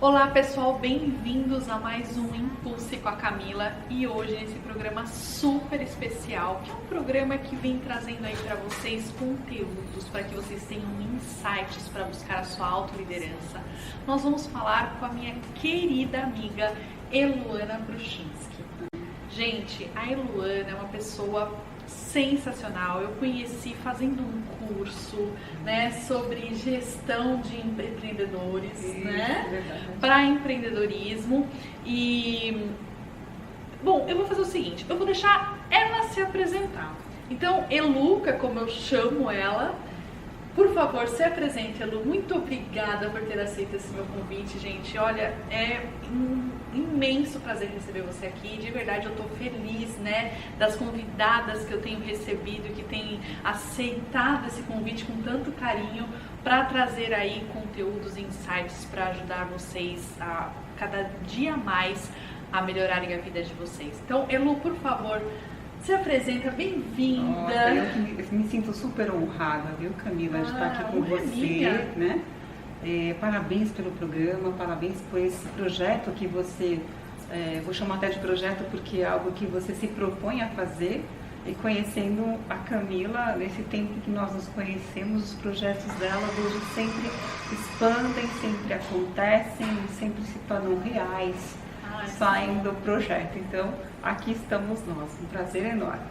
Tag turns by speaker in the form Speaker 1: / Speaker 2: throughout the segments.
Speaker 1: Olá pessoal, bem-vindos a mais um Impulse com a Camila e hoje nesse programa super especial, que é um programa que vem trazendo aí para vocês conteúdos, para que vocês tenham insights para buscar a sua autoliderança. Nós vamos falar com a minha querida amiga Eluana Bruchinski. Gente, a Eluana é uma pessoa sensacional. Eu conheci fazendo um curso, né, sobre gestão de empreendedores, né, para empreendedorismo. E bom, eu vou fazer o seguinte, eu vou deixar ela se apresentar. Então, Eluca, como eu chamo ela, por favor, se apresente, Elu. Muito obrigada por ter aceito esse meu convite, gente. Olha, é um imenso prazer receber você aqui. De verdade, eu tô feliz, né, das convidadas que eu tenho recebido, que têm aceitado esse convite com tanto carinho para trazer aí conteúdos e insights para ajudar vocês a cada dia mais a melhorarem a vida de vocês. Então, Elu, por favor, se apresenta, bem-vinda.
Speaker 2: Eu me sinto super honrada, viu, Camila, de estar aqui com você,
Speaker 1: amiga,
Speaker 2: né? Parabéns pelo programa, parabéns por esse projeto que você, vou chamar até de projeto porque é algo que você se propõe a fazer. E conhecendo a Camila, nesse tempo que nós nos conhecemos, os projetos dela hoje sempre expandem, sempre acontecem, sempre se tornam reais. Saem do projeto. Então, aqui estamos nós, um prazer enorme.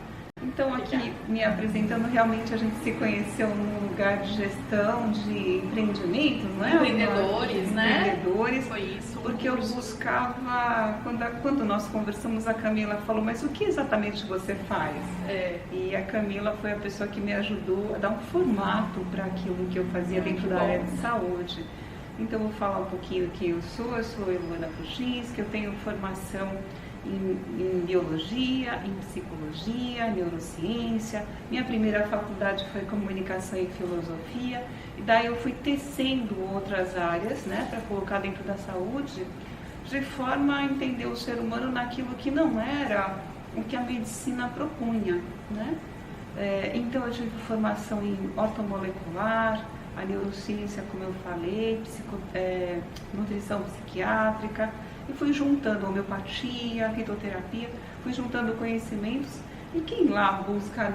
Speaker 2: Então, aqui me apresentando, realmente a gente se conheceu num lugar de gestão de empreendimentos, não é?
Speaker 1: Empreendedores, né?
Speaker 2: Empreendedores.
Speaker 1: Foi isso.
Speaker 2: Porque eu buscava, quando nós conversamos, a Camila falou, mas o que exatamente você faz? E a Camila foi a pessoa que me ajudou a dar um formato para aquilo que eu fazia dentro da área de saúde. Então, eu vou falar um pouquinho quem eu sou Eluana Bruchinski, eu tenho formação em biologia, em psicologia, neurociência. Minha primeira faculdade foi comunicação e filosofia, e daí eu fui tecendo outras áreas, né, para colocar dentro da saúde, de forma a entender o ser humano naquilo que não era o que a medicina propunha, né? Então, eu tive formação em ortomolecular, a neurociência, como eu falei, nutrição psiquiátrica, e fui juntando homeopatia, fitoterapia, fui juntando conhecimentos, e quem lá busca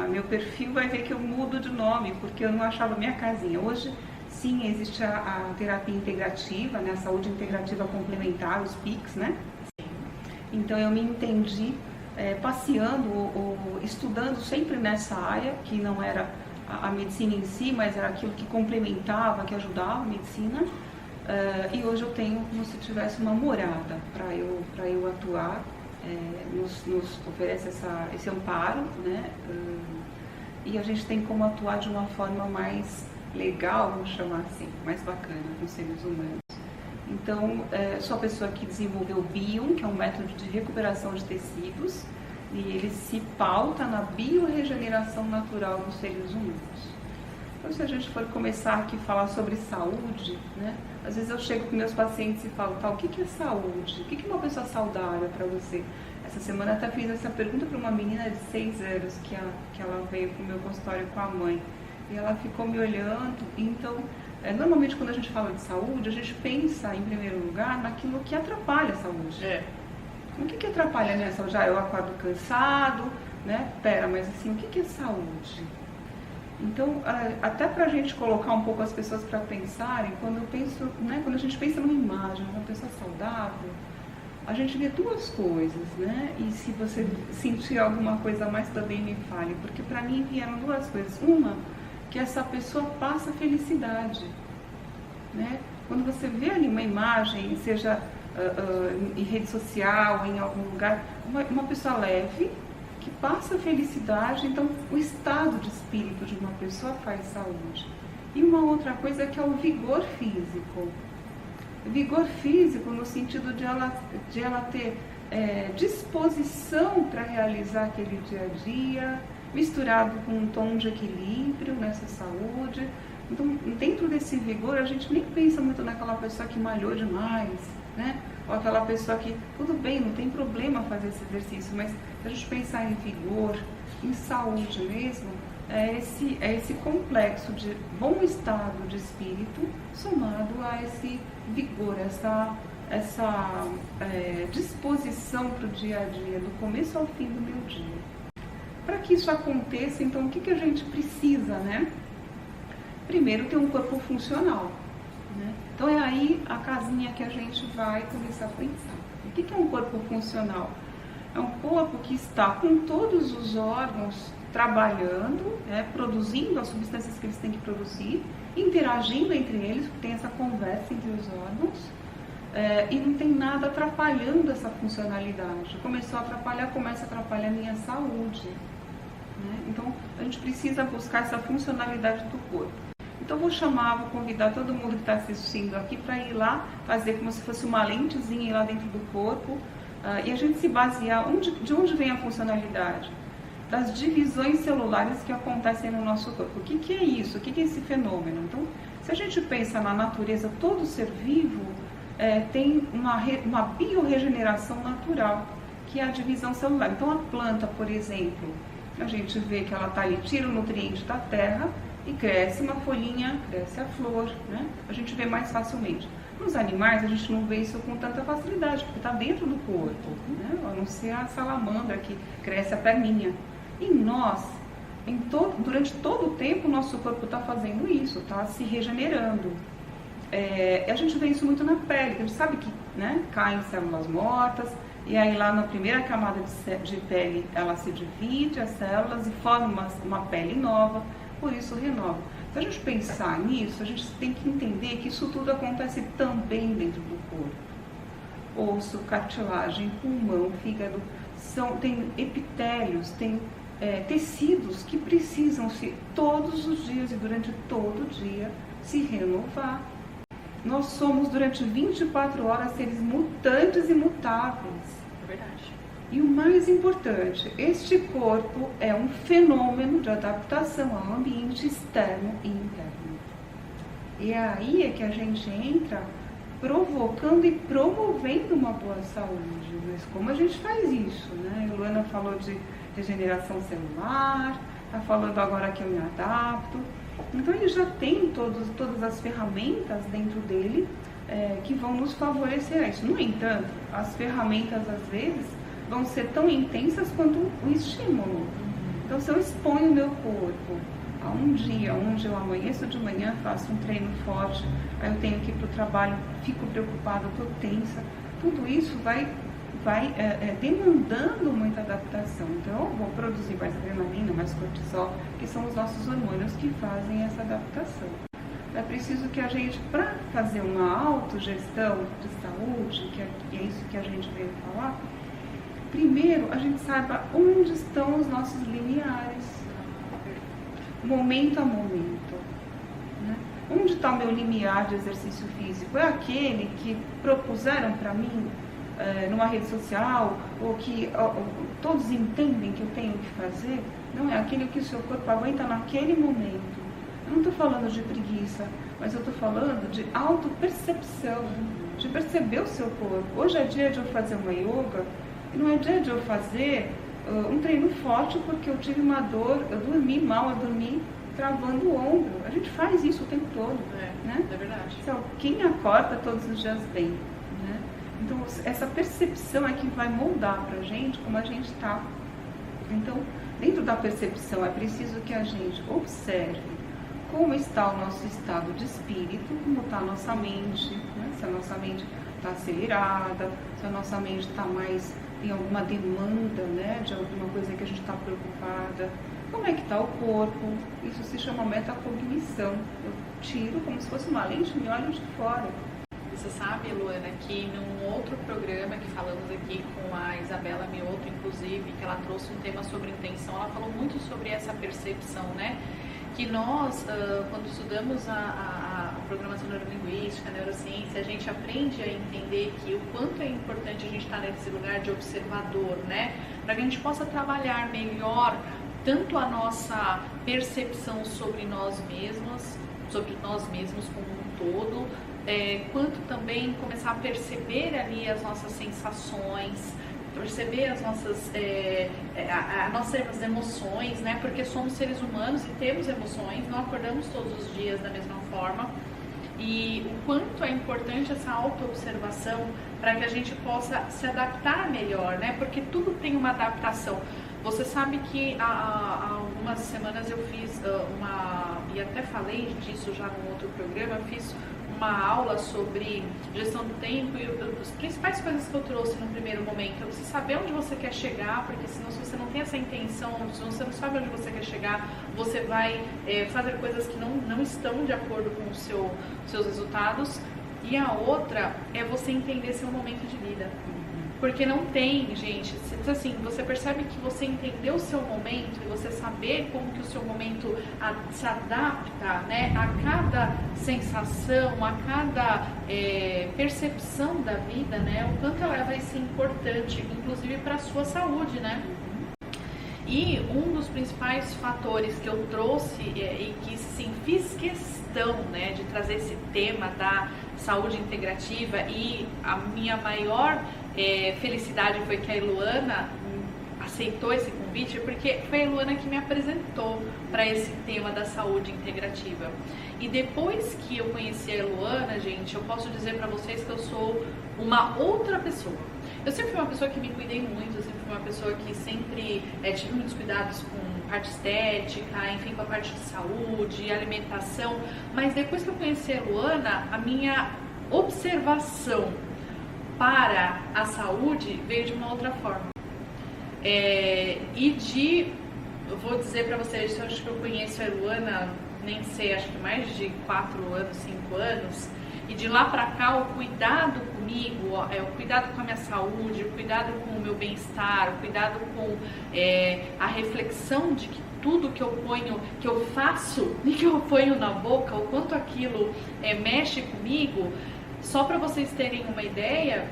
Speaker 2: meu perfil vai ver que eu mudo de nome, porque eu não achava minha casinha. Hoje, sim, existe a terapia integrativa, né, a saúde integrativa complementar, os PICs, né? Então, eu me entendi passeando ou estudando sempre nessa área, que não era a medicina em si, mas era aquilo que complementava, que ajudava a medicina. E hoje eu tenho como se tivesse uma morada para eu atuar, nos oferece esse amparo, né? E a gente tem como atuar de uma forma mais legal, vamos chamar assim, mais bacana com os seres humanos. Então, sou a pessoa que desenvolveu o BIOM, que é um método de recuperação de tecidos, e ele se pauta na biorregeneração natural dos seres humanos. Então, se a gente for começar aqui a falar sobre saúde, né? Às vezes eu chego com meus pacientes e falo, o que é saúde? O que é uma pessoa saudável para você? Essa semana até fiz essa pergunta para uma menina de 6 anos, que ela veio para o meu consultório com a mãe. E ela ficou me olhando. Então, normalmente quando a gente fala de saúde, a gente pensa, em primeiro lugar, naquilo que atrapalha a saúde. O que atrapalha a minha saúde? Eu acordo cansado, né? Mas assim, o que é saúde? Então, até para a gente colocar um pouco as pessoas para pensarem, quando a gente pensa numa imagem, uma pessoa saudável, a gente vê duas coisas, né? E se você sentir alguma coisa a mais, também me fale, porque para mim vieram duas coisas. Uma, que essa pessoa passa felicidade, né? Quando você vê ali uma imagem, seja em rede social, em algum lugar, uma pessoa leve, que passa felicidade. Então, o estado de espírito de uma pessoa faz saúde. E uma outra coisa é que é o vigor físico. Vigor físico no sentido de ela ter disposição para realizar aquele dia a dia, misturado com um tom de equilíbrio nessa saúde. Então, dentro desse vigor, a gente nem pensa muito naquela pessoa que malhou demais, né? Ou aquela pessoa que, tudo bem, não tem problema fazer esse exercício, mas se a gente pensar em vigor, em saúde mesmo, é esse complexo de bom estado de espírito somado a esse vigor, essa disposição para o dia a dia, do começo ao fim do meu dia. Para que isso aconteça, então, o que a gente precisa, né? Primeiro, ter um corpo funcional, né? Então, é aí a casinha que a gente vai começar a pensar. O que é um corpo funcional? É um corpo que está com todos os órgãos trabalhando, né, produzindo as substâncias que eles têm que produzir, interagindo entre eles, tem essa conversa entre os órgãos, e não tem nada atrapalhando essa funcionalidade. Começou a atrapalhar, começa a atrapalhar a minha saúde, né? Então, a gente precisa buscar essa funcionalidade do corpo. Então, vou convidar todo mundo que está assistindo aqui para ir lá, fazer como se fosse uma lentezinha lá dentro do corpo, e a gente se basear de onde vem a funcionalidade? Das divisões celulares que acontecem no nosso corpo. O que é isso? O que é esse fenômeno? Então, se a gente pensa na natureza, todo ser vivo tem uma biorregeneração natural, que é a divisão celular. Então, a planta, por exemplo, a gente vê que ela está ali, tira o nutriente da terra e cresce uma folhinha, cresce a flor, né? A gente vê mais facilmente. Nos animais, a gente não vê isso com tanta facilidade, porque está dentro do corpo, né? A não ser a salamandra que cresce a perninha. E nós, durante todo o tempo, o nosso corpo está fazendo isso, está se regenerando. A gente vê isso muito na pele, a gente sabe que, né, caem células mortas, e aí lá na primeira camada de pele ela se divide, as células, e forma uma pele nova, por isso renova. Se a gente pensar nisso, a gente tem que entender que isso tudo acontece também dentro do corpo. Osso, cartilagem, pulmão, fígado, tem epitélios, tem tecidos que precisam todos os dias e durante todo o dia se renovar. Nós somos durante 24 horas seres mutantes e mutáveis.
Speaker 1: É verdade.
Speaker 2: E o mais importante, este corpo é um fenômeno de adaptação ao ambiente externo e interno. E aí é que a gente entra provocando e promovendo uma boa saúde. Mas como a gente faz isso, né? A Luana falou de regeneração celular, está falando agora que eu me adapto. Então ele já tem todas as ferramentas dentro dele que vão nos favorecer a isso. No entanto, as ferramentas às vezes vão ser tão intensas quanto o estímulo. Então, se eu exponho o meu corpo a um dia onde eu amanheço de manhã, faço um treino forte, aí eu tenho que ir para o trabalho, fico preocupada, estou tensa, tudo isso vai demandando muita adaptação. Então, eu vou produzir mais adrenalina, mais cortisol, que são os nossos hormônios que fazem essa adaptação. É preciso que a gente, para fazer uma autogestão de saúde, que é isso que a gente veio falar, primeiro a gente saiba onde estão os nossos limiares, momento a momento, né? Onde está o meu limiar de exercício físico? É aquele que propuseram para mim numa rede social, ou que todos entendem que eu tenho que fazer? Não, é aquele que o seu corpo aguenta naquele momento. Eu não estou falando de preguiça, mas eu estou falando de autopercepção, de perceber o seu corpo. Hoje é dia de eu fazer uma yoga, e não é dia de eu fazer um treino forte porque eu tive uma dor, eu dormi mal, eu dormi travando o ombro. A gente faz isso o tempo todo, né?
Speaker 1: É verdade.
Speaker 2: Então, quem acorda todos os dias bem, né? Então, essa percepção é que vai moldar pra gente como a gente está. Então, dentro da percepção, é preciso que a gente observe como está o nosso estado de espírito, como está a nossa mente, né? Se a nossa mente está acelerada, se a nossa mente está tem alguma demanda, né, de alguma coisa que a gente está preocupada, como é que está o corpo. Isso se chama metacognição. Eu tiro como se fosse uma lente e me olho de fora.
Speaker 1: Você sabe, Luana, que num outro programa que falamos aqui com a Isabela Mioto, inclusive, que ela trouxe um tema sobre intenção, ela falou muito sobre essa percepção, né? Que nós, quando estudamos a programação neurolinguística, a neurociência, a gente aprende a entender que o quanto é importante a gente estar nesse lugar de observador, né? Para que a gente possa trabalhar melhor tanto a nossa percepção sobre nós mesmos como um todo, quanto também começar a perceber ali as nossas sensações, perceber as nossas emoções, né? Porque somos seres humanos e temos emoções, não acordamos todos os dias da mesma forma. E o quanto é importante essa autoobservação para que a gente possa se adaptar melhor, né? Porque tudo tem uma adaptação. Você sabe que há algumas semanas eu fiz e até falei disso já num outro programa, fiz uma aula sobre gestão do tempo, e as principais coisas que eu trouxe no primeiro momento é você saber onde você quer chegar, porque senão, se você não tem essa intenção, se você não sabe onde você quer chegar, você vai fazer coisas que não estão de acordo com os seus resultados. E a outra é você entender seu momento de vida. Porque não tem, gente, assim, você percebe que você entendeu o seu momento e você saber como que o seu momento se adapta, né, a cada sensação, a cada percepção da vida, né, o quanto ela vai ser importante, inclusive para a sua saúde, né. E um dos principais fatores que eu trouxe e que sim, fiz questão, né, de trazer esse tema da saúde integrativa, e a minha maior felicidade foi que a Eluana aceitou esse convite, porque foi a Eluana que me apresentou para esse tema da saúde integrativa. E depois que eu conheci a Eluana, gente, eu posso dizer para vocês que eu sou uma outra pessoa. Eu sempre fui uma pessoa que me cuidei muito, eu sempre fui uma pessoa que sempre tive muitos cuidados com parte estética, enfim, com a parte de saúde, alimentação. Mas depois que eu conheci a Eluana, a minha observação para a saúde veio de uma outra forma. Eu vou dizer para vocês, eu acho que eu conheço a Eluana, nem sei, acho que mais de 4 anos, 5 anos, e de lá para cá o cuidado comigo, o cuidado com a minha saúde, o cuidado com o meu bem-estar, o cuidado com a reflexão de que tudo que eu faço e que eu ponho na boca, o quanto aquilo mexe comigo. Só para vocês terem uma ideia,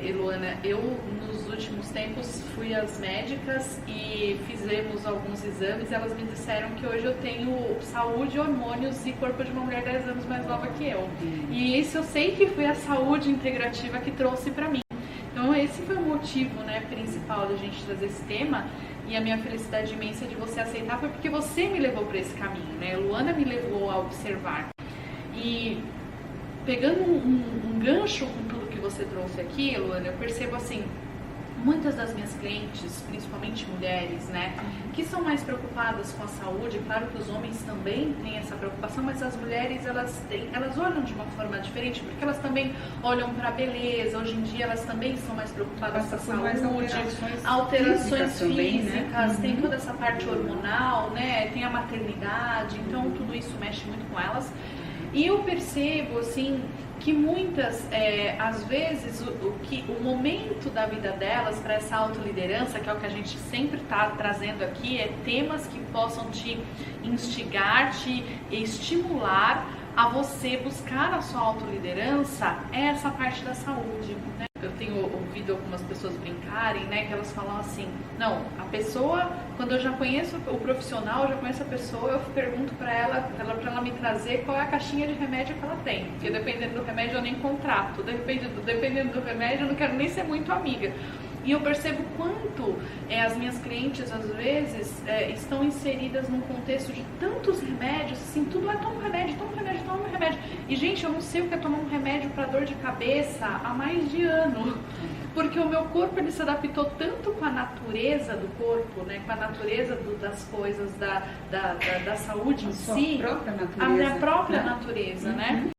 Speaker 1: Eluana, eu nos últimos tempos fui às médicas e fizemos alguns exames, e elas me disseram que hoje eu tenho saúde, hormônios e corpo de uma mulher 10 anos mais nova que eu. E isso eu sei que foi a saúde integrativa que trouxe para mim. Então esse foi o motivo, né, principal da gente trazer esse tema, e a minha felicidade imensa de você aceitar foi porque você me levou para esse caminho, né? A Eluana me levou a observar. E pegando um gancho com tudo que você trouxe aqui, Eluana, eu percebo assim, muitas das minhas clientes, principalmente mulheres, né, que são mais preocupadas com a saúde. Claro que os homens também têm essa preocupação, mas as mulheres, elas olham de uma forma diferente, porque elas também olham para a beleza. Hoje em dia elas também são mais preocupadas com a saúde, alterações físicas, também, né? Tem toda essa parte hormonal, né, tem a maternidade, então tudo isso mexe muito com elas. E eu percebo, assim, que muitas, às vezes, o momento da vida delas para essa autoliderança, que é o que a gente sempre está trazendo aqui, temas que possam te instigar, te estimular a você buscar a sua autoliderança, essa parte da saúde, né? Eu tenho ouvido algumas pessoas brincarem, né, que elas falam assim, não, a pessoa, quando eu já conheço o profissional, eu já conheço a pessoa, eu pergunto para ela me trazer qual é a caixinha de remédio que ela tem, porque dependendo do remédio eu nem contrato, dependendo do remédio eu não quero nem ser muito amiga. E eu percebo quanto as minhas clientes, às vezes, estão inseridas num contexto de tantos remédios, assim, tudo toma um remédio, toma um remédio, toma um remédio. E, gente, eu não sei o que é tomar um remédio para dor de cabeça há mais de ano. Porque o meu corpo, ele se adaptou tanto com a natureza do corpo, né, com a natureza das coisas, da saúde em si, a minha própria natureza, né?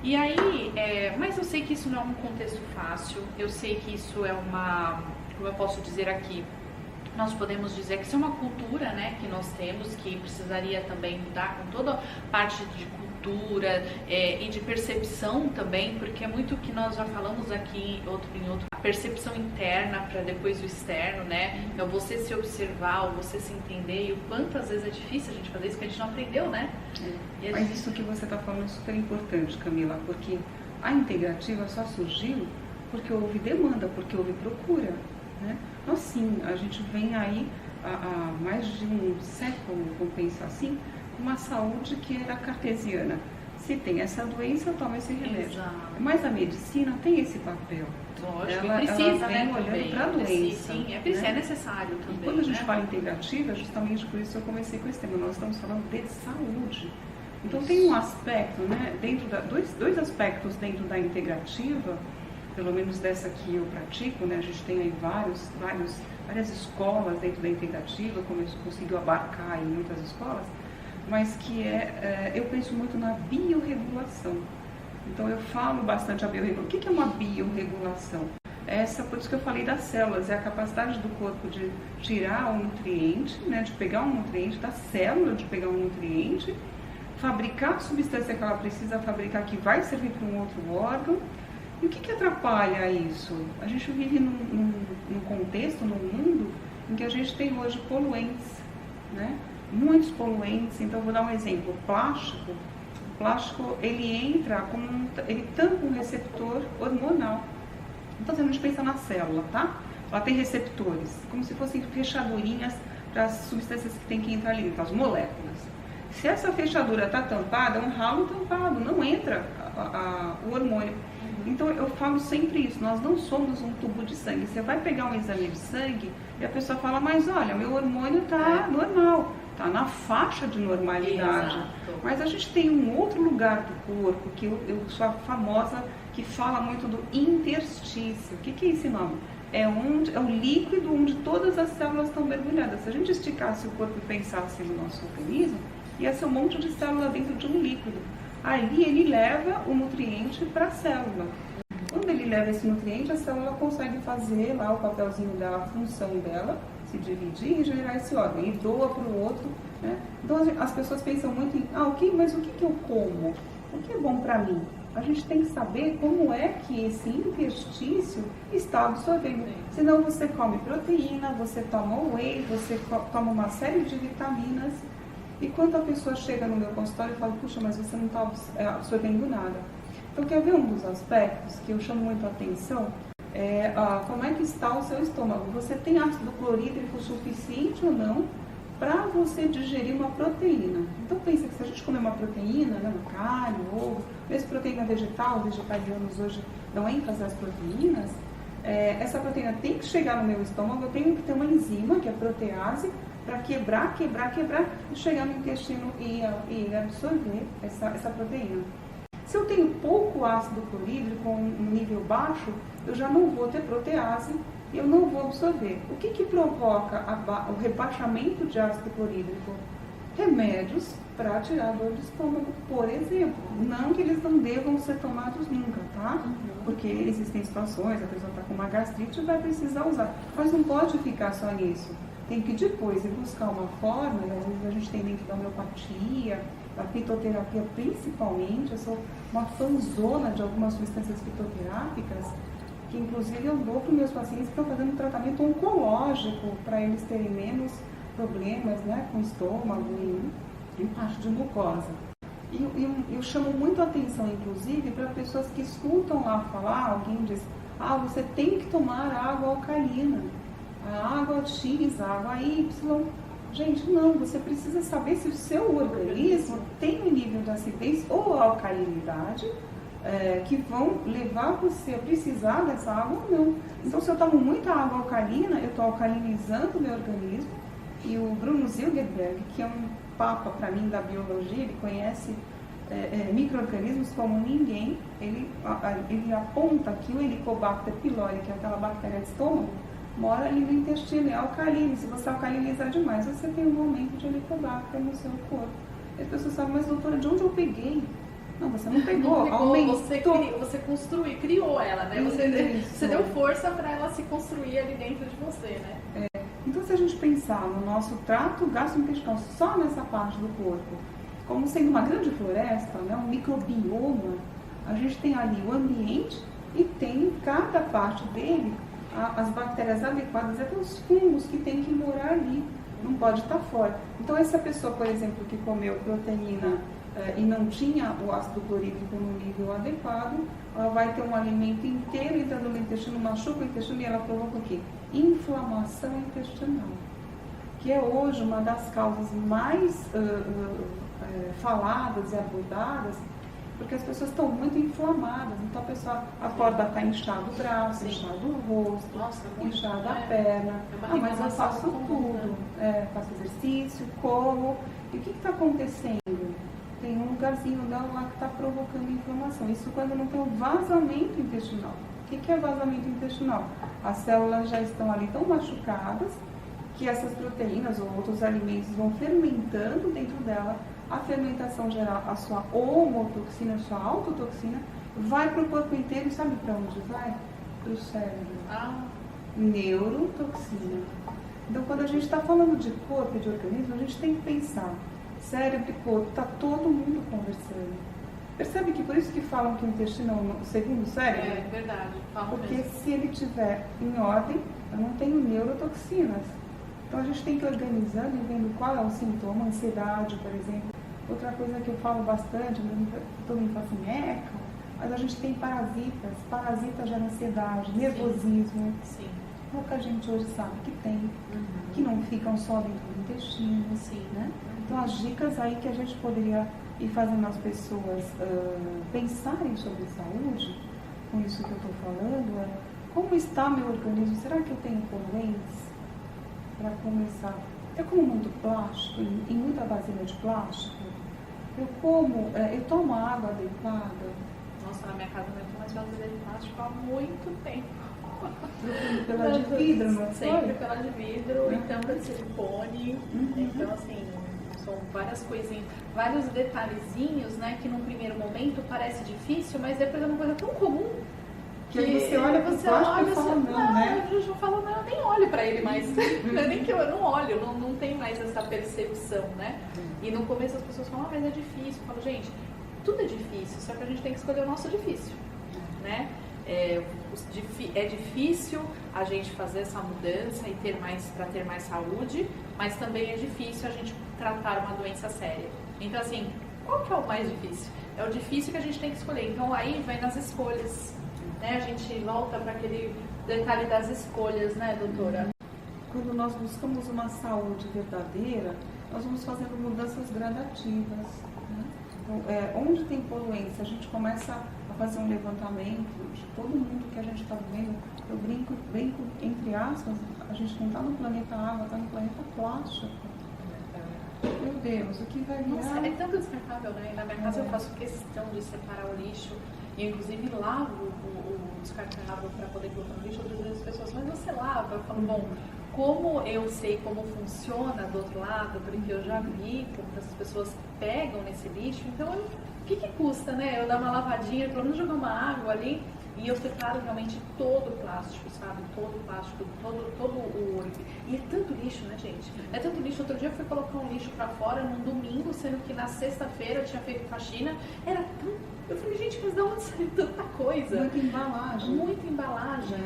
Speaker 1: E aí, mas eu sei que isso não é um contexto fácil, eu sei que isso é como eu posso dizer aqui, nós podemos dizer que isso é uma cultura, né, que nós temos, que precisaria também mudar com toda a parte de cultura e de percepção também, porque é muito o que nós já falamos aqui em outro, a percepção interna para depois o externo, né, é você se observar, você se entender, e o quanto às vezes é difícil a gente fazer isso, que a gente não aprendeu, né?
Speaker 2: Mas isso que você está falando é super importante, Camila, porque a integrativa só surgiu porque houve demanda, porque houve procura, né? Então, sim, a gente vem aí há mais de um século, vamos pensar assim, uma saúde que era cartesiana. se tem essa doença, eu tomo esse remédio.
Speaker 1: Exato.
Speaker 2: Mas a medicina tem esse papel.
Speaker 1: Lógico,
Speaker 2: ela
Speaker 1: precisa,
Speaker 2: vem
Speaker 1: né,
Speaker 2: olhando para a doença.
Speaker 1: Sim,
Speaker 2: né?
Speaker 1: é necessário também.
Speaker 2: E quando a gente
Speaker 1: né?
Speaker 2: fala integrativa, justamente por isso eu comecei com esse tema. Nós estamos falando de saúde. Então tem um aspecto, né, dois aspectos dentro da integrativa, pelo menos dessa que eu pratico, né? A gente tem aí várias escolas dentro da integrativa, como eu consegui abarcar em muitas escolas, mas que eu penso muito na biorregulação. Então eu falo bastante a biorregulação. O que é uma biorregulação? Por isso que eu falei das células, é a capacidade do corpo de tirar um nutriente, né, de pegar um nutriente, da célula de pegar um nutriente, fabricar a substância que ela precisa fabricar, que vai servir para um outro órgão. E o que atrapalha isso? A gente vive num contexto, num mundo, em que a gente tem hoje poluentes, né? Muitos poluentes. Então, vou dar um exemplo. O plástico, ele tampa um receptor hormonal. Então, se a gente pensa na célula, tá? Ela tem receptores, como se fossem fechadurinhas para as substâncias que tem que entrar ali dentro, as moléculas. Se essa fechadura está tampada, é um ralo tampado, não entra o hormônio. Então eu falo sempre isso, nós não somos um tubo de sangue. Você vai pegar um exame de sangue e a pessoa fala, mas olha, meu hormônio está normal, está na faixa de normalidade.
Speaker 1: Exato.
Speaker 2: Mas a gente tem um outro lugar do corpo, que eu sou a famosa, que fala muito do interstício. O que é esse nome? É o líquido onde todas as células estão mergulhadas. Se a gente esticasse o corpo e pensasse no nosso organismo, ia ser um monte de célula dentro de um líquido. Ali ele leva o nutriente para a célula. Quando ele leva esse nutriente, a célula consegue fazer lá o papelzinho dela, a função dela, se dividir e gerar esse órgão, e doa para o outro. Né? Então as pessoas pensam muito em, mas o que eu como? O que é bom para mim? A gente tem que saber como é que esse interstício está absorvendo. Senão você come proteína, você toma whey, você toma uma série de vitaminas. E quando a pessoa chega no meu consultório, eu falo, puxa, mas você não está absorvendo nada. Então, quer ver um dos aspectos que eu chamo muito a atenção? Como é que está o seu estômago? Você tem ácido clorídrico suficiente ou não para você digerir uma proteína? Então, pensa que se a gente comer uma proteína, né, uma carne, ovo, mesmo proteína vegetal, os vegetarianos hoje dão ênfase às proteínas, essa proteína tem que chegar no meu estômago, eu tenho que ter uma enzima, que é a protease, para quebrar e chegar no intestino e absorver essa proteína. Se eu tenho pouco ácido clorídrico, um nível baixo, eu já não vou ter protease e eu não vou absorver. O que provoca o rebaixamento de ácido clorídrico? Remédios para tirar a dor do estômago, por exemplo. Não que eles não devam ser tomados nunca, tá? Porque existem situações, a pessoa está com uma gastrite e vai precisar usar. Mas não pode ficar só nisso. Tem que depois ir buscar uma forma, e às vezes a gente tem dentro da homeopatia, da fitoterapia principalmente. Eu sou uma fanzona de algumas substâncias fitoterápicas, que inclusive eu dou para os meus pacientes que estão fazendo tratamento oncológico, para eles terem menos problemas, né, com estômago e parte de mucosa. E eu chamo muito a atenção, inclusive, para pessoas que escutam lá falar, alguém diz, você tem que tomar água alcalina. A água X, a água Y. Gente, não, você precisa saber se o seu organismo tem um nível de acidez ou alcalinidade que vão levar você a precisar dessa água ou não. Então, se eu tomo muita água alcalina, eu estou alcalinizando o meu organismo. E o Bruno Zilgerberg, que é um papa para mim da biologia, ele conhece micro-organismos como ninguém, ele aponta que o Helicobacter pylori, que é aquela bactéria de estômago, mora ali no intestino, é alcalino. Se você alcalinizar demais, você tem um aumento de helicobacter no seu corpo. E as pessoas sabem, mas doutora, de onde eu peguei? Não, você não pegou, aumentou.
Speaker 1: Você criou ela, né? Você deu força para ela se construir ali dentro de você, né?
Speaker 2: Então, se a gente pensar no nosso trato gastrointestinal só nessa parte do corpo, como sendo uma grande floresta, né, um microbioma, a gente tem ali o ambiente e tem em cada parte dele as bactérias adequadas, até os fungos que tem que morar ali, não pode estar fora. Então, essa pessoa, por exemplo, que comeu proteína e não tinha o ácido clorídrico no nível adequado, ela vai ter um alimento inteiro entrando no intestino, machuca o intestino e ela provoca o quê? Inflamação intestinal, que é hoje uma das causas mais faladas e abordadas, Porque as pessoas estão muito inflamadas, então a pessoa acorda, está inchado o braço, inchado o rosto, inchado a perna. Mas eu faço tudo, faço exercício, como. E o que está acontecendo? Tem um lugarzinho dela lá que está provocando inflamação. Isso quando não tem um vazamento intestinal. O que é vazamento intestinal? As células já estão ali tão machucadas que essas proteínas ou outros alimentos vão fermentando dentro dela. A fermentação gera a sua homotoxina, a sua autotoxina, vai para o corpo inteiro e sabe para onde vai? Para o cérebro. Neurotoxina. Então, quando a gente está falando de corpo e de organismo, a gente tem que pensar, cérebro e corpo, está todo mundo conversando. Percebe que por isso que falam que o intestino é o segundo cérebro?
Speaker 1: É verdade, falam
Speaker 2: porque
Speaker 1: mesmo.
Speaker 2: Se ele estiver em ordem, eu não tenho neurotoxinas. Então a gente tem que ir organizando e vendo qual é o sintoma, ansiedade, por exemplo. Outra coisa que eu falo bastante, todo mundo fala assim, mas a gente tem parasitas. Parasitas geram ansiedade, nervosismo.
Speaker 1: Sim.
Speaker 2: Pouca gente hoje sabe que tem, que não ficam só dentro do intestino.
Speaker 1: Sim.
Speaker 2: Né? Então as dicas aí que a gente poderia ir fazendo as pessoas pensarem sobre saúde, com isso que eu estou falando, é como está meu organismo? Será que eu tenho poluentes? Para começar, eu como muito plástico, e muita vasilha de plástico, eu tomo água adequada.
Speaker 1: Nossa, na minha casa não tem mais vasilha de plástico há muito tempo.
Speaker 2: Pela de vidro, não foi?
Speaker 1: Sempre pela de vidro e tampa de silicone. Então, assim, são várias coisinhas, vários detalhezinhos, né, que num primeiro momento parece difícil, mas depois é uma coisa tão comum.
Speaker 2: Que aí você olha para o plástico e fala não, né?
Speaker 1: Eu não falo não, eu nem olho para ele mais. Nem que eu não olho, não tem mais essa percepção, né? E no começo as pessoas falam, mas é difícil. Eu falo, gente, tudo é difícil, só que a gente tem que escolher o nosso difícil, né? É difícil a gente fazer essa mudança e para ter mais saúde, mas também é difícil a gente tratar uma doença séria. Então, assim, qual que é o mais difícil? É o difícil que a gente tem que escolher. Então, aí vai nas escolhas. Né? A gente volta para aquele detalhe das escolhas, né, doutora?
Speaker 2: Quando nós buscamos uma saúde verdadeira, nós vamos fazendo mudanças gradativas. Né? Então, onde tem poluência, a gente começa a fazer um levantamento de todo mundo que a gente está vivendo. Eu brinco, entre aspas, a gente não está no planeta água, está no planeta plástico. Meu Deus, o que vai virar?
Speaker 1: Nossa, é tanto descartável, né? Na minha casa eu faço questão de separar o lixo. E eu, inclusive, lavo o descartável para poder colocar no lixo. Outras vezes as pessoas, mas você lava? Eu falo, bom, como eu sei como funciona do outro lado, porque eu já vi como essas pessoas pegam nesse lixo, então o que custa, né? Eu dar uma lavadinha, pelo menos jogar uma água ali, e eu separo realmente todo o plástico, sabe? Todo o plástico, todo o... E é tanto lixo, né, gente? É tanto lixo. Outro dia eu fui colocar um lixo pra fora num domingo, sendo que na sexta-feira eu tinha feito faxina. Era tão... Eu falei, gente, mas de onde saiu tanta coisa?
Speaker 2: Muita embalagem.
Speaker 1: Muita embalagem,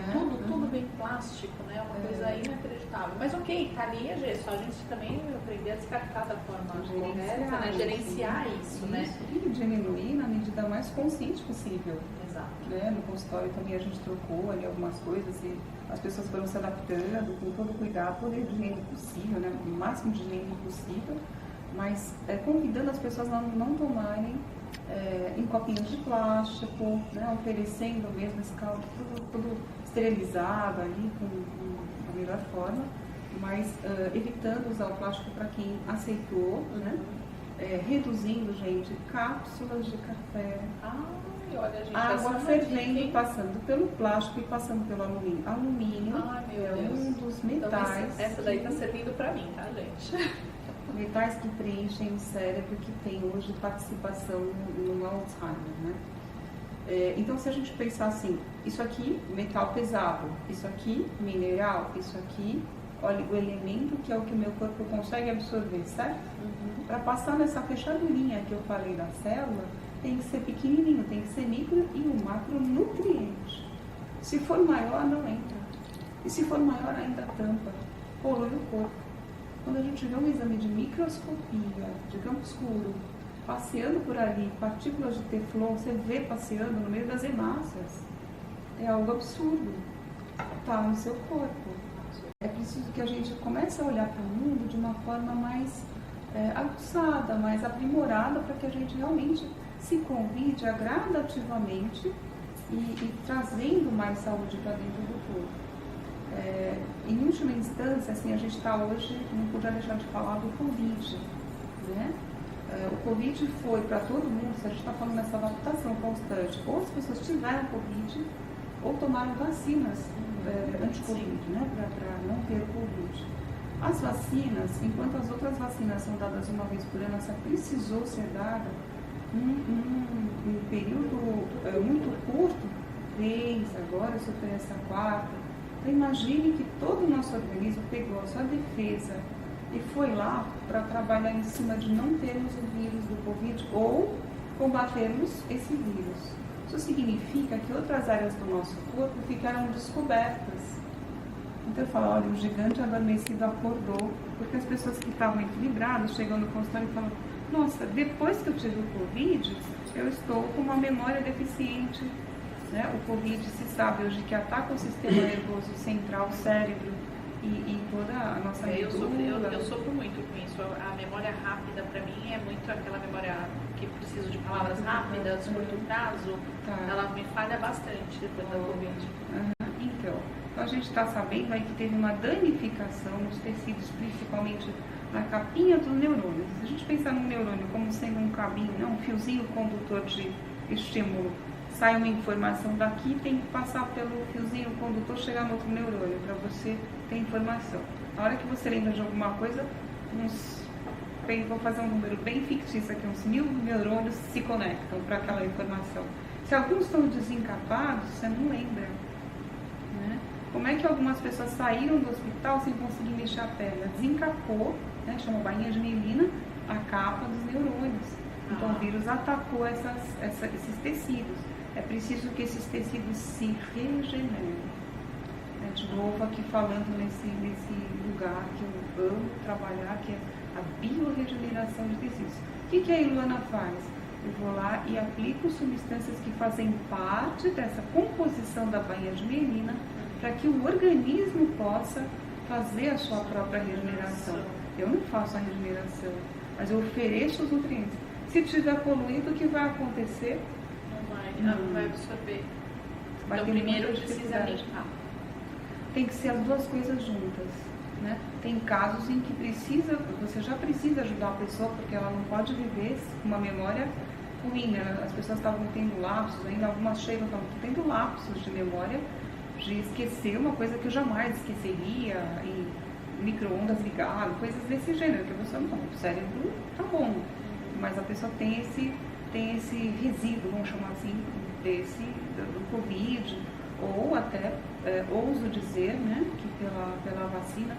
Speaker 1: tudo bem plástico, né? Uma coisa inacreditável. Mas ok, tá ali, é só a gente também aprender a descartar da forma correta, né? Gerenciar isso, né?
Speaker 2: E diminuir na medida mais consciente possível.
Speaker 1: Exato.
Speaker 2: Né? No consultório também a gente trocou ali algumas coisas e as pessoas foram se adaptando com todo o cuidado, todo o higiene possível, né? O máximo de higiene possível, mas convidando as pessoas a não tomarem em copinhos de plástico, né? Oferecendo mesmo esse caldo tudo esterilizado ali com a melhor forma, mas evitando usar o plástico para quem aceitou, né? Reduzindo, gente, cápsulas de café,
Speaker 1: olha, gente,
Speaker 2: água fervendo, passando pelo plástico e passando pelo alumínio. Alumínio um dos metais.
Speaker 1: Então, essa daí tá servindo para mim, tá, gente?
Speaker 2: Metais que preenchem o cérebro, que tem hoje participação no Alzheimer, né? Então, se a gente pensar assim, isso aqui, metal pesado, isso aqui, mineral, isso aqui, olha, o elemento que é o que o meu corpo consegue absorver, certo? Para passar nessa fechadurinha que eu falei da célula, tem que ser pequenininho, tem que ser micro e um macronutriente. Se for maior, não entra. E se for maior, ainda tampa, polui o corpo. Quando a gente vê um exame de microscopia, de campo escuro, passeando por ali, partículas de teflon, você vê passeando no meio das hemácias. É algo absurdo. Está no seu corpo. É preciso que a gente comece a olhar para o mundo de uma forma mais aguçada, mais aprimorada, para que a gente realmente se convide a gradativamente e trazendo mais saúde para dentro do corpo. Em última instância, assim, a gente está hoje, não podia deixar de falar do Covid, né? O Covid foi para todo mundo, se a gente está falando dessa adaptação constante, ou as pessoas tiveram Covid, ou tomaram vacinas anti-Covid, né? Para não ter o Covid. As vacinas, enquanto as outras vacinas são dadas uma vez por ano, essa precisou ser dada num período muito curto, 3, agora se oferece a 4. Então imagine que todo o nosso organismo pegou a sua defesa e foi lá para trabalhar em cima de não termos o vírus do Covid ou combatermos esse vírus. Isso significa que outras áreas do nosso corpo ficaram descobertas. Então eu falo, olha, o gigante adormecido acordou, porque as pessoas que estavam equilibradas chegam no consultório e falam, nossa, depois que eu tive o Covid, eu estou com uma memória deficiente. Né? O Covid se sabe hoje que ataca o sistema nervoso central, o cérebro e toda a nossa medula.
Speaker 1: Eu sofro muito com isso. A memória rápida, para mim, é muito aquela memória que preciso de palavras rápidas, curto prazo. Tá. Ela me falha bastante depois da Covid.
Speaker 2: Então, a gente está sabendo aí que teve uma danificação nos tecidos, principalmente na capinha dos neurônios. Se a gente pensar no neurônio como sendo um cabinho, um fiozinho condutor de estímulo, sai uma informação daqui, tem que passar pelo fiozinho condutor, chegar no outro neurônio, para você ter informação. Na hora que você lembra de alguma coisa, vou fazer um número bem fictício aqui, uns 1000 neurônios se conectam para aquela informação. Se alguns estão desencapados, você não lembra. Né? Como é que algumas pessoas saíram do hospital sem conseguir mexer a perna? Desencapou, né? Chama bainha de mielina, a capa dos neurônios. Então o vírus atacou esses tecidos. É preciso que esses tecidos se regenerem. De novo aqui falando nesse lugar que eu amo trabalhar, que é a biorregeneração de tecidos. O que a Iluana faz? Eu vou lá e aplico substâncias que fazem parte dessa composição da bainha de mielina para que o organismo possa fazer a sua própria regeneração. Eu não faço a regeneração, mas eu ofereço os nutrientes. Se tiver poluído, o que vai acontecer?
Speaker 1: Não vai absorver. Então primeiro precisa limpar.
Speaker 2: Tem que ser as duas coisas juntas. Né? Tem casos em que você já precisa ajudar a pessoa, porque ela não pode viver com uma memória ruim. Né? As pessoas estavam tendo lapsos, ainda algumas chegam, estavam tendo lapsos de memória, de esquecer uma coisa que eu jamais esqueceria, e micro-ondas ligado, coisas desse gênero, que a pessoa não, o cérebro tá bom, mas a pessoa tem esse resíduo, vamos chamar assim, do Covid, ou até, ouso dizer, né, que pela vacina,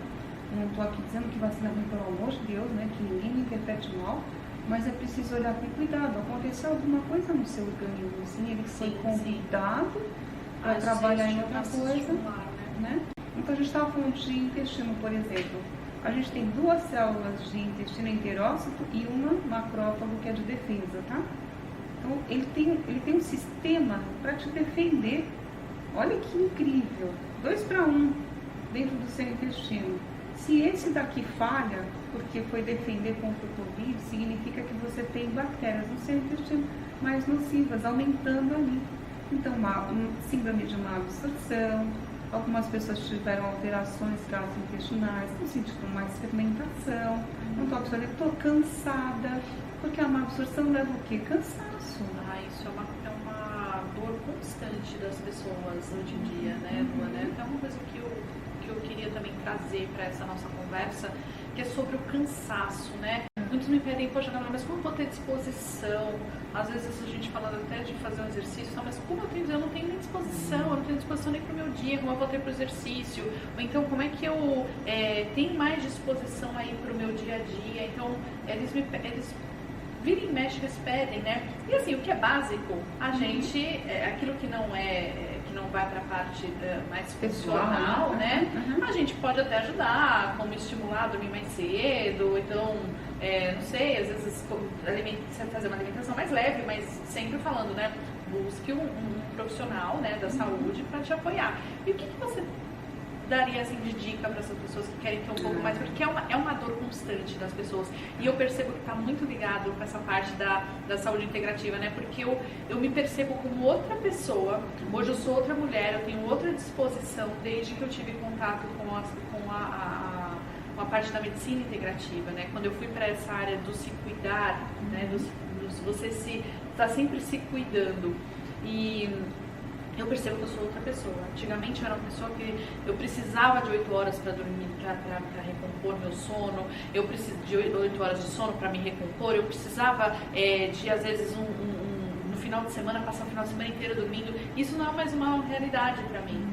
Speaker 2: não estou aqui dizendo que vacina vem pelo amor de Deus, né, que ninguém me interprete mal, mas é preciso olhar com cuidado. Aconteceu alguma coisa no seu organismo, assim, ele foi convidado para trabalhar em outra coisa, né? Então a gente estava falando de intestino, por exemplo. A gente tem 2 células de intestino enterócito e uma macrófago que é de defesa, tá? Então ele tem um sistema para te defender. Olha que incrível! 2 para 1 dentro do seu intestino. Se esse daqui falha, porque foi defender contra o Covid, significa que você tem bactérias no seu intestino mais nocivas, aumentando ali. Então, síndrome de má absorção, algumas pessoas tiveram alterações gastrointestinais, estão sentindo mais fermentação, não estou absorvendo, estou cansada, porque a má absorção leva o quê? Cansaço.
Speaker 1: Isso é uma dor constante das pessoas hoje em dia, né, Luana? É uma coisa que eu queria também trazer para essa nossa conversa, que é sobre o cansaço, né? Muitos me pedem, poxa, mas como eu vou ter disposição? Às vezes a gente falando até de fazer um exercício, mas como eu não tenho nem disposição, eu não tenho disposição nem para o meu dia, como eu vou ter para o exercício? Ou então, como é que eu tenho mais disposição aí para o meu dia a dia? Então, eles viram e mexem, eles pedem, né? E assim, o que é básico, a gente, aquilo que não vai para a parte mais funcional, né? A gente pode até ajudar, como estimular a dormir mais cedo, então, não sei, às vezes fazer uma alimentação mais leve, mas sempre falando, né? Busque um profissional, né, da saúde para te apoiar. E o que você daria assim de dica para essas pessoas que querem ter um pouco mais? Porque é uma dor constante das pessoas. E eu percebo que está muito ligado com essa parte da saúde integrativa, né? Porque eu me percebo como outra pessoa. Hoje eu sou outra mulher, eu tenho outra disposição desde que eu tive contato com a parte da medicina integrativa, né? Quando eu fui para essa área do se cuidar, né? Você está sempre se cuidando. E eu percebo que eu sou outra pessoa. Antigamente eu era uma pessoa que eu precisava de 8 horas para dormir, para recompor meu sono. Eu preciso de 8 horas de sono para me recompor. Eu precisava de, às vezes, no final de semana, passar o final de semana inteiro dormindo. Isso não é mais uma realidade para mim.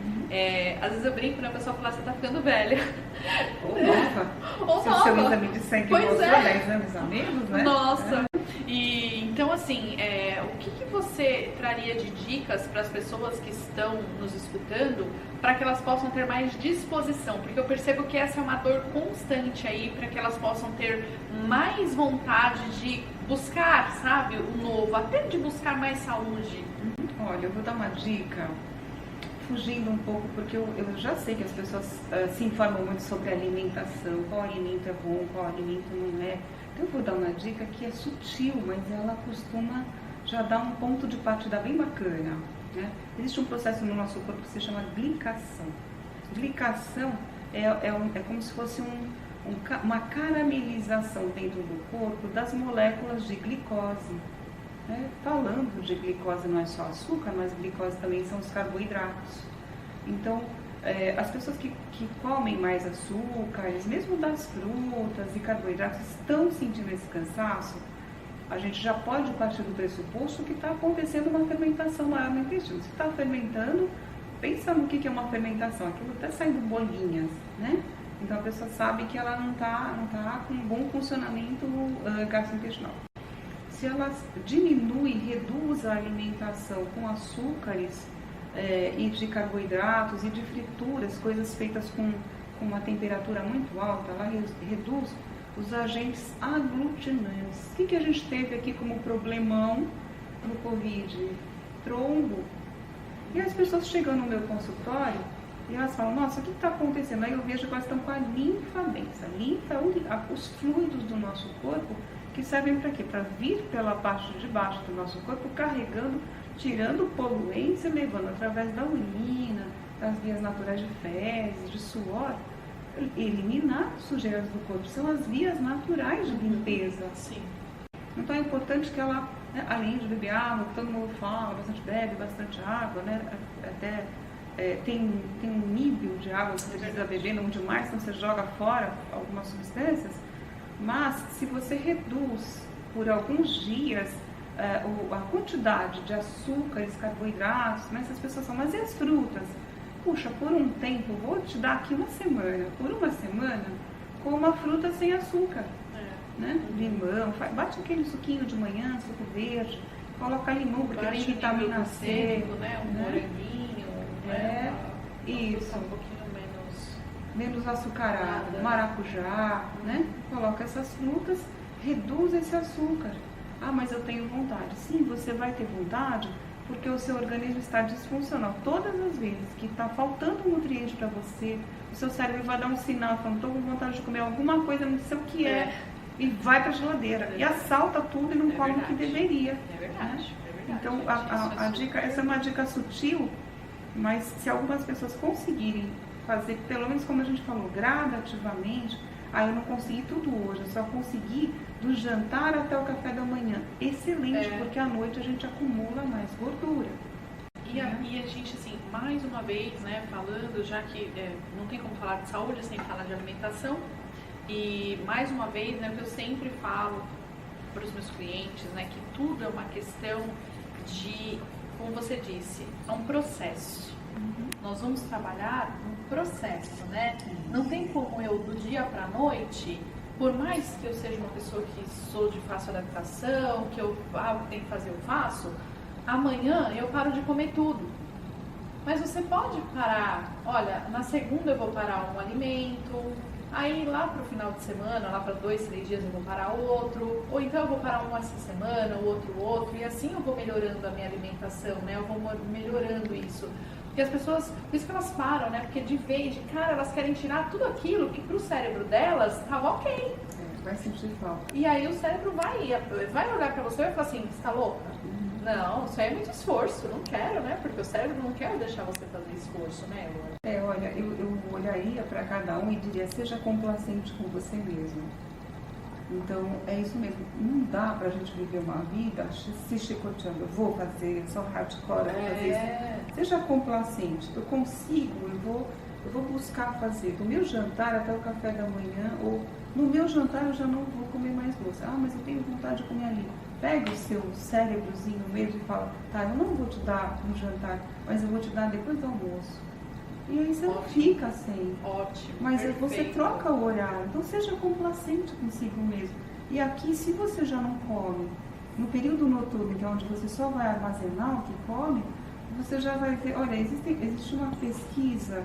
Speaker 1: Às vezes eu brinco, né? O pessoal fala, você tá ficando velha.
Speaker 2: Ou nova.
Speaker 1: Ou
Speaker 2: se
Speaker 1: nova.
Speaker 2: O seu exame de sangue mostrou 10 anos a menos, né?
Speaker 1: Nossa. E, então, assim, o que você traria de dicas para as pessoas que estão nos escutando para que elas possam ter mais disposição? Porque eu percebo que essa é uma dor constante aí, para que elas possam ter mais vontade de buscar, sabe, o novo, até de buscar mais saúde.
Speaker 2: Olha, eu vou dar uma dica, fugindo um pouco, porque eu já sei que as pessoas se informam muito sobre alimentação, qual alimento é bom, qual alimento não é. Então eu vou dar uma dica que é sutil, mas ela costuma já dar um ponto de partida bem bacana, né? Existe um processo no nosso corpo que se chama glicação. Glicação é como se fosse uma caramelização dentro do corpo das moléculas de glicose. Falando de glicose, não é só açúcar, mas glicose também são os carboidratos. Então, as pessoas que comem mais açúcares, mesmo das frutas e carboidratos, estão sentindo esse cansaço. A gente já pode partir do pressuposto que está acontecendo uma fermentação maior no intestino. Se está fermentando, pensa no que é uma fermentação. Aquilo está saindo bolinhas, né? Então a pessoa sabe que ela não tá com um bom funcionamento gastrointestinal. Se ela diminui, reduz a alimentação com açúcares e de carboidratos e de frituras, coisas feitas com uma temperatura muito alta, ela reduz os agentes aglutinantes. O que a gente teve aqui como problemão no Covid? Trombo. E as pessoas chegam no meu consultório e elas falam, nossa, o que está acontecendo? Aí eu vejo que elas estão com a linfa densa. Linfa é os fluidos do nosso corpo que servem para quê? Para vir pela parte de baixo do nosso corpo, carregando, tirando poluentes e levando através da urina, das vias naturais de fezes, de suor, eliminar sujeiras do corpo. São as vias naturais de limpeza.
Speaker 1: Sim.
Speaker 2: Então é importante que ela, né, além de beber água, que todo mundo fala, bebe bastante água, né? Até tem um nível de água que você precisa beber, não demais, senão você joga fora algumas substâncias. Mas se você reduz por alguns dias a quantidade de açúcares, carboidratos, né, essas pessoas falam, mas e as frutas? Puxa, por um tempo, vou te dar aqui uma semana, por uma semana, com uma fruta sem açúcar, né? Limão, bate aquele suquinho de manhã, suco verde, coloca limão, porque tem vitamina C,
Speaker 1: né? Um moranguinho,
Speaker 2: isso.
Speaker 1: Um pouquinho
Speaker 2: menos açucarado, maracujá, né? Coloca essas frutas, reduz esse açúcar. Ah, mas eu tenho vontade. Sim, você vai ter vontade porque o seu organismo está disfuncional. Todas as vezes que está faltando nutriente para você, o seu cérebro vai dar um sinal falando, estou com vontade de comer alguma coisa, não sei o que e vai para a geladeira. E assalta tudo e não come o que deveria.
Speaker 1: É verdade.
Speaker 2: Então, a dica, essa é uma dica sutil, mas se algumas pessoas conseguirem fazer, pelo menos como a gente falou, gradativamente, eu não consegui tudo hoje, eu só consegui do jantar até o café da manhã. Excelente, porque à noite a gente acumula mais gordura.
Speaker 1: E a gente, assim, mais uma vez, né, falando, já que não tem como falar de saúde sem falar de alimentação, e mais uma vez, né, o que eu sempre falo para os meus clientes, né, que tudo é uma questão de, como você disse, é um processo. Nós vamos trabalhar um processo, né? Não tem como eu, do dia para a noite, por mais que eu seja uma pessoa que sou de fácil adaptação, que eu tenho que fazer, eu faço, amanhã eu paro de comer tudo. Mas você pode parar, olha, na segunda eu vou parar um alimento, aí lá para o final de semana, lá para 2, 3 dias eu vou parar outro, ou então eu vou parar um essa semana, o outro, e assim eu vou melhorando a minha alimentação, né? Eu vou melhorando isso. E as pessoas, por isso que elas param, né? Porque de vez, de cara, elas querem tirar tudo aquilo que pro cérebro delas tava ok.
Speaker 2: Vai sentir falta.
Speaker 1: E aí o cérebro vai olhar pra você e vai falar assim, você tá louca? Não, isso aí é muito esforço, não quero, né? Porque o cérebro não quer deixar você fazer esforço, né, Luana?
Speaker 2: Olha, eu olharia para cada um e diria, seja complacente com você mesmo. Então, é isso mesmo. Não dá pra gente viver uma vida se chicoteando. Eu vou fazer, sou hardcore, vou fazer isso. Seja complacente. Eu consigo, eu vou buscar fazer do meu jantar até o café da manhã, ou no meu jantar eu já não vou comer mais doce. Ah, mas eu tenho vontade de comer ali. Pega o seu cérebrozinho mesmo e fala, tá, eu não vou te dar no jantar, mas eu vou te dar depois do almoço. E aí você não fica sem.
Speaker 1: Ótimo.
Speaker 2: Mas
Speaker 1: perfeito.
Speaker 2: Você troca o horário, então seja complacente consigo mesmo. E aqui, se você já não come, no período noturno, que é onde você só vai armazenar o que come, você já vai ver, olha, existe uma pesquisa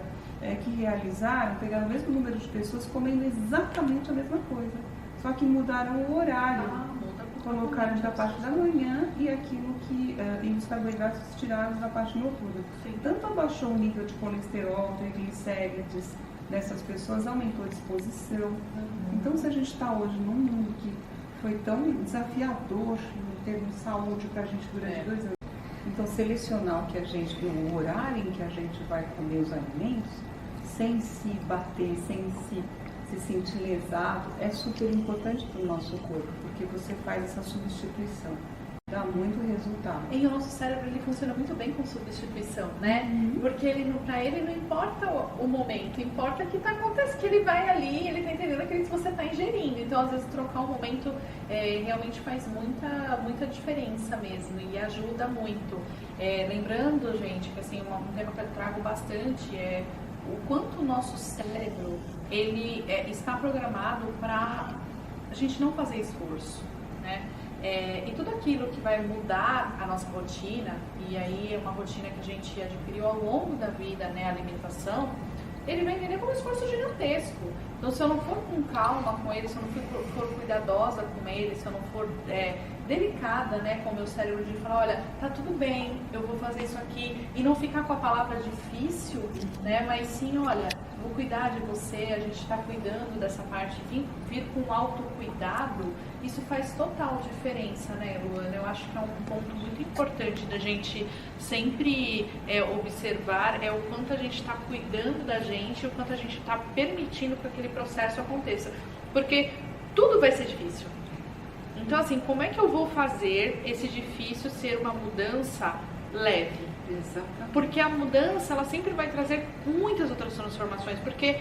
Speaker 2: que realizaram, pegaram o mesmo número de pessoas comendo exatamente a mesma coisa, só que mudaram o horário. Colocaram da parte da manhã e aquilo que e os carboidratos tiraram da parte noturna. Tanto abaixou o nível de colesterol, triglicérides dessas pessoas, aumentou a disposição. Então, se a gente está hoje num mundo que foi tão desafiador em termos de saúde para a gente durante 2 anos, então selecionar o que a gente, o horário em que a gente vai comer os alimentos, sem se bater, sem se sentir lesado, é super importante para o nosso corpo, porque você faz essa substituição, dá muito resultado.
Speaker 1: E o nosso cérebro, ele funciona muito bem com substituição, né? Porque para ele não importa o momento, importa que tá acontecendo, que ele vai ali, ele tá entendendo aquilo que você tá ingerindo. Então, às vezes, trocar um momento realmente faz muita diferença mesmo e ajuda muito. Lembrando, gente, que assim, um tema que eu trago bastante é o quanto o nosso cérebro ele está programado para a gente não fazer esforço, né? E tudo aquilo que vai mudar a nossa rotina, e aí é uma rotina que a gente adquiriu ao longo da vida, né, a alimentação, ele vai entender como um esforço gigantesco. Então, se eu não for com calma com ele, se eu não for cuidadosa com ele, se eu não for delicada, né, com o meu cérebro, de falar, olha, tá tudo bem, eu vou fazer isso aqui, e não ficar com a palavra difícil, né, mas sim, olha, vou cuidar de você, a gente está cuidando dessa parte, vir com autocuidado, isso faz total diferença, né, Luana? Eu acho que é um ponto muito importante da gente sempre observar, o quanto a gente está cuidando da gente, o quanto a gente está permitindo que aquele processo aconteça, porque tudo vai ser difícil. Então, assim, como é que eu vou fazer esse difícil ser uma mudança leve?
Speaker 2: Exatamente.
Speaker 1: Porque a mudança, ela sempre vai trazer muitas outras transformações, porque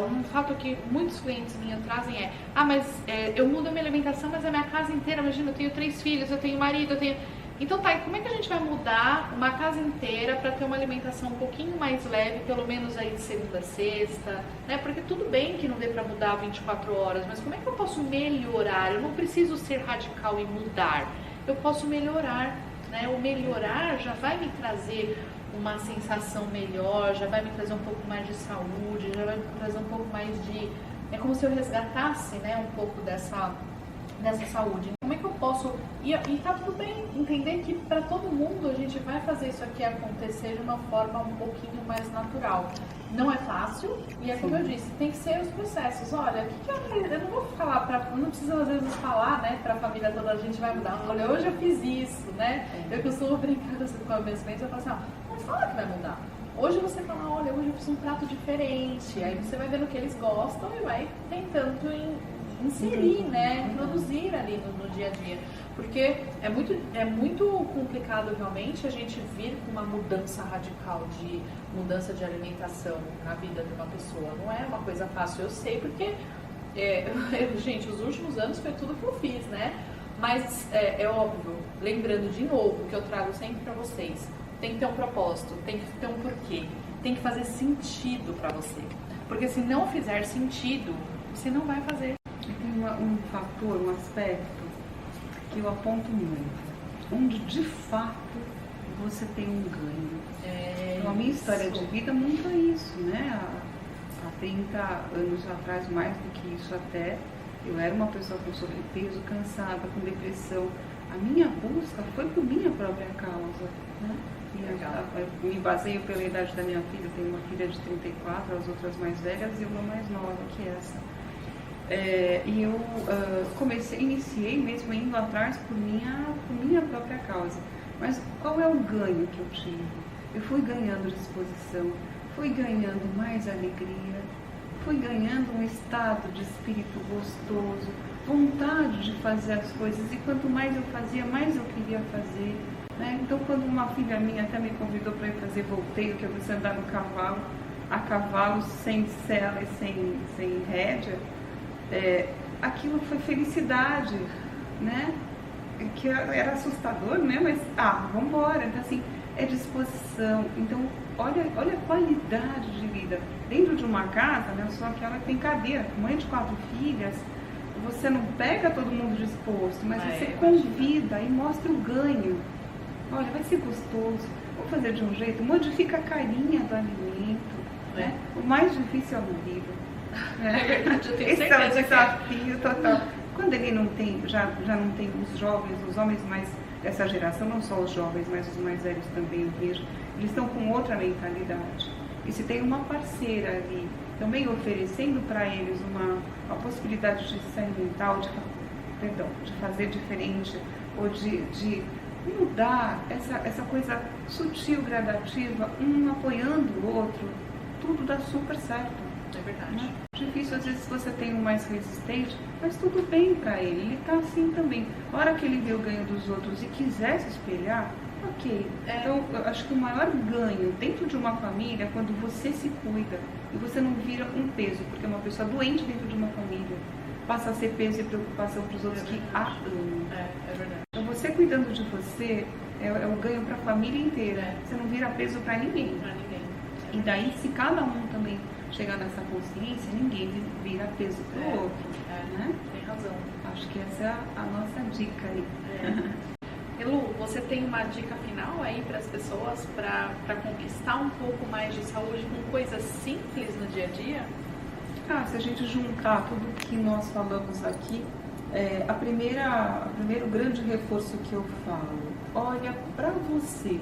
Speaker 1: um fato que muitos clientes minhas trazem mas eu mudo a minha alimentação, mas a minha casa inteira, imagina, eu tenho 3 filhos, eu tenho marido, eu tenho... Então tá, e como é que a gente vai mudar uma casa inteira para ter uma alimentação um pouquinho mais leve, pelo menos aí de segunda a sexta, né? Porque tudo bem que não dê para mudar 24 horas, mas como é que eu posso melhorar? Eu não preciso ser radical e mudar, eu posso melhorar, né? O melhorar já vai me trazer uma sensação melhor, já vai me trazer um pouco mais de saúde, já vai me trazer um pouco mais de... É como se eu resgatasse, né, um pouco dessa saúde. Como é que eu posso... E tá tudo bem, entender que para todo mundo a gente vai fazer isso aqui acontecer de uma forma um pouquinho mais natural. Não é fácil, e é como eu disse, tem que ser os processos. Olha, eu não vou falar, não precisa às vezes falar, né, para a família toda, a gente vai mudar. Olha, hoje eu fiz isso, né? Eu costumo brincar com as minhas clientes, eu falo assim, não fala que vai mudar. Hoje você fala, olha, hoje eu fiz um prato diferente. Aí você vai vendo o que eles gostam e vai tentando inserir, né, introduzir ali no dia a dia, porque é muito complicado realmente a gente vir com uma mudança radical de mudança de alimentação na vida de uma pessoa. Não é uma coisa fácil, eu sei, porque gente, os últimos anos foi tudo que eu fiz, né, mas é óbvio, lembrando de novo que eu trago sempre para vocês, tem que ter um propósito, tem que ter um porquê, tem que fazer sentido para você, porque se não fizer sentido, você não vai fazer.
Speaker 2: Tem um fator, um aspecto que eu aponto muito, onde de fato você tem um ganho. Então, a minha história de vida mostra isso, né? Há 30 anos atrás, mais do que isso até, eu era uma pessoa com sobrepeso, cansada, com depressão. A minha busca foi por minha própria causa, né? Eu me baseio pela idade da minha filha, eu tenho uma filha de 34, as outras mais velhas e uma mais nova que essa. E eu iniciei mesmo indo atrás por minha própria causa. Mas qual é o ganho que eu tive? Eu fui ganhando disposição, fui ganhando mais alegria, fui ganhando um estado de espírito gostoso, vontade de fazer as coisas, e quanto mais eu fazia, mais eu queria fazer. Né? Então, quando uma filha minha até me convidou para ir fazer volteio, que é você andar no cavalo, a cavalo sem sela e sem rédea, aquilo foi felicidade, né? Que era assustador, né? Mas, vamos embora. Então, assim, é disposição. Então, olha a qualidade de vida. Dentro de uma casa, né? Eu sou aquela que tem cadeira, mãe de 4 filhas, você não pega todo mundo disposto, mas você convida e mostra o ganho. Olha, vai ser gostoso, vamos fazer de um jeito, modifica a carinha do alimento, né? O mais difícil é o marido.
Speaker 1: É verdade, eu tenho
Speaker 2: Esse
Speaker 1: certeza
Speaker 2: é o desafio total. Quando ele não tem, já não tem os jovens, os homens mais dessa geração, não só os jovens, mas os mais velhos também, eu vejo, eles estão com outra mentalidade. E se tem uma parceira ali, também oferecendo para eles uma possibilidade de se alimentar, de fazer diferente, ou de mudar essa coisa sutil, gradativa, um apoiando o outro, tudo dá super certo.
Speaker 1: É verdade.
Speaker 2: Né? Difícil, às vezes você tem um mais resistente, mas tudo bem para ele está assim também. A hora que ele vê o ganho dos outros e quiser se espelhar, ok. Então, eu acho que o maior ganho dentro de uma família é quando você se cuida e você não vira um peso, porque uma pessoa doente dentro de uma família passa a ser peso e preocupação para os outros que a amam.
Speaker 1: É verdade.
Speaker 2: Então, você cuidando de você é o ganho para a família inteira. Você não vira peso para ninguém. E daí, se cada um também chegar nessa consciência, ninguém vira peso para o outro. Né?
Speaker 1: Tem razão.
Speaker 2: Acho que essa é a nossa dica aí.
Speaker 1: Elu, você tem uma dica final aí para as pessoas para conquistar um pouco mais de saúde com coisas simples no dia a dia?
Speaker 2: Se a gente juntar tudo que nós falamos aqui, primeiro grande reforço que eu falo, olha para você,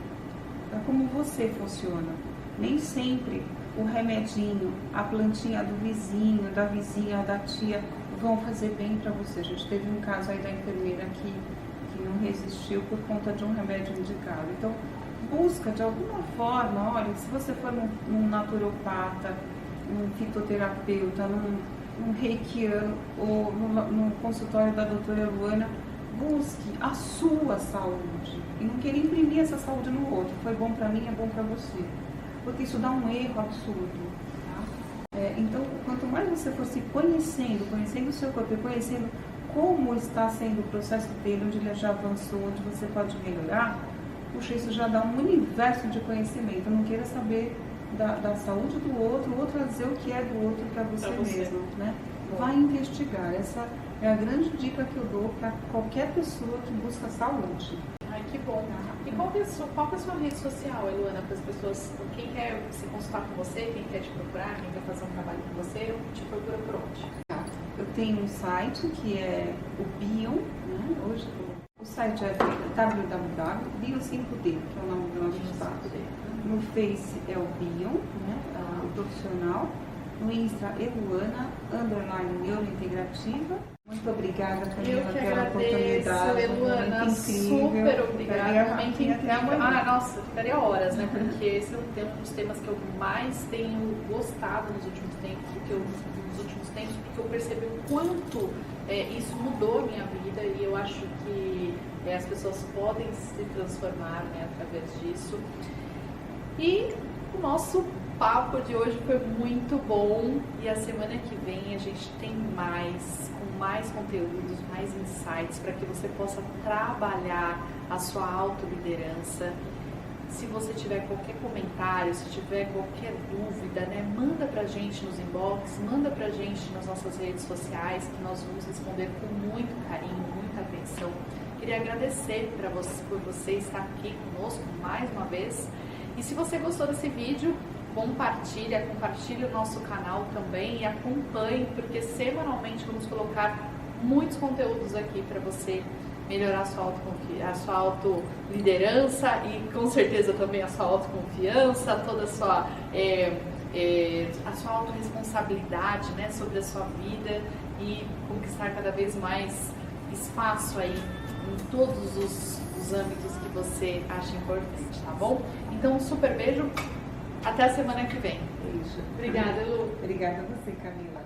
Speaker 2: para como você funciona. Nem sempre o remedinho, a plantinha do vizinho, da vizinha, da tia vão fazer bem para você. A gente teve um caso aí da enfermeira que não resistiu por conta de um remédio indicado. Então, busca de alguma forma, olha, se você for num naturopata, num fitoterapeuta, num reikiano ou no consultório da doutora Luana, busque a sua saúde e não querer imprimir essa saúde no outro. Foi bom para mim, é bom para você. Porque isso dá um erro absurdo. Tá? Então, quanto mais você for se conhecendo o seu corpo e conhecendo como está sendo o processo dele, onde ele já avançou, onde você pode melhorar, puxa, isso já dá um universo de conhecimento. Não queira saber da saúde do outro, ou trazer o que é do outro para você mesmo. Né? Vai investigar. Essa é a grande dica que eu dou para qualquer pessoa que busca saúde.
Speaker 1: Ai, que bom. E qual que é a sua rede social, Eluana, para as pessoas, quem quer se consultar com você, quem quer te procurar, quem quer fazer um trabalho com você, te procura por onde?
Speaker 2: Eu tenho um site que é o Bion, né? Hoje o site é www.bio5D, que é o nome do nosso espaço. No Face é o Bion, né? O profissional. No Insta, Eluana, _neurointegrativa. Muito obrigada, Camila, pela oportunidade.
Speaker 1: Eluana, super obrigada. Nossa, ficaria horas, né? Porque esse é um dos temas que eu mais tenho gostado nos últimos tempos, porque eu percebi o quanto isso mudou a minha vida e eu acho que as pessoas podem se transformar, né, através disso. E o nosso papo de hoje foi muito bom e a semana que vem a gente tem mais conteúdos, mais insights para que você possa trabalhar a sua autoliderança. Se você tiver qualquer comentário, se tiver qualquer dúvida, né, manda pra gente nos inbox, manda pra gente nas nossas redes sociais, que nós vamos responder com muito carinho, muita atenção. Queria agradecer por você estar aqui conosco mais uma vez. E se você gostou desse vídeo, compartilhe o nosso canal também e acompanhe, porque semanalmente vamos colocar muitos conteúdos aqui para você melhorar a sua autoliderança e com certeza também a sua autoconfiança, toda a sua autorresponsabilidade, né, sobre a sua vida e conquistar cada vez mais espaço aí em todos os âmbitos que você acha importante, tá bom? Então, um super beijo, até a semana que vem.
Speaker 2: Beijo.
Speaker 1: Obrigada, Lu.
Speaker 2: Obrigada a você, Camila.